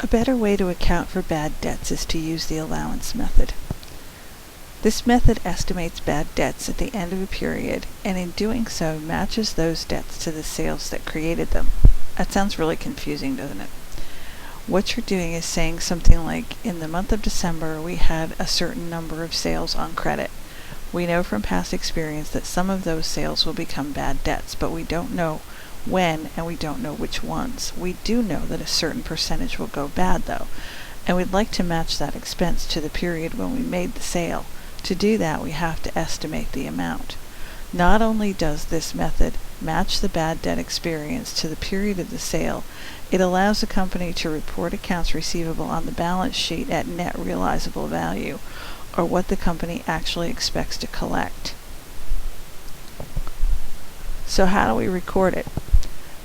A better way to account for bad debts is to use the allowance method. This method estimates bad debts at the end of a period, and in doing so matches those debts to the sales that created them. That sounds really confusing, doesn't it? What you're doing is saying something like, in the month of December we had a certain number of sales on credit. We know from past experience that some of those sales will become bad debts, but we don't know when and we don't know which ones. We do know that a certain percentage will go bad though, and we'd like to match that expense to the period when we made the sale. To do that, we have to estimate the amount. Not only does this method match the bad debt experience to the period of the sale, it allows the company to report accounts receivable on the balance sheet at net realizable value, or what the company actually expects to collect. So how do we record it?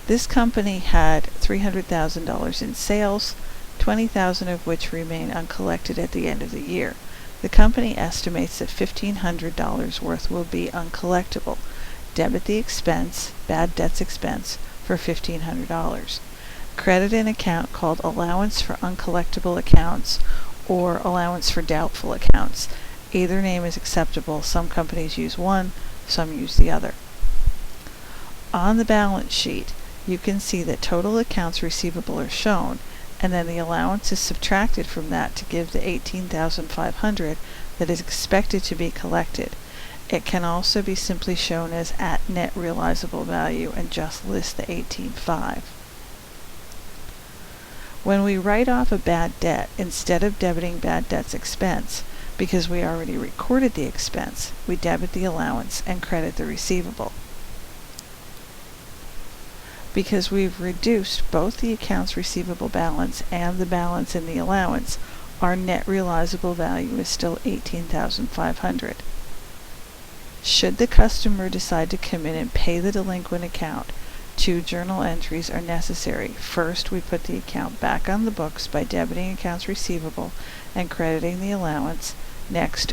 This company had $300,000 in sales, $20,000 of which remain uncollected at the end of the year. The company estimates that $1,500 worth will be uncollectible. Debit the expense, bad debts expense, for $1,500. Credit an account called allowance for uncollectible accounts or allowance for doubtful accounts. Either name is acceptable. Some companies use one, some use the other. On the balance sheet, you can see that total accounts receivable are shown, and then the allowance is subtracted from that to give the $18,500 that is expected to be collected. It can also be simply shown as at net realizable value and just list the $18,500. When we write off a bad debt, instead of debiting bad debts expense, because we already recorded the expense, we debit the allowance and credit the receivable. Because we've reduced both the accounts receivable balance and the balance in the allowance, our net realizable value is still $18,500. Should the customer decide to come in and pay the delinquent account, 2 journal entries are necessary. First, we put the account back on the books by debiting accounts receivable and crediting the allowance. Next,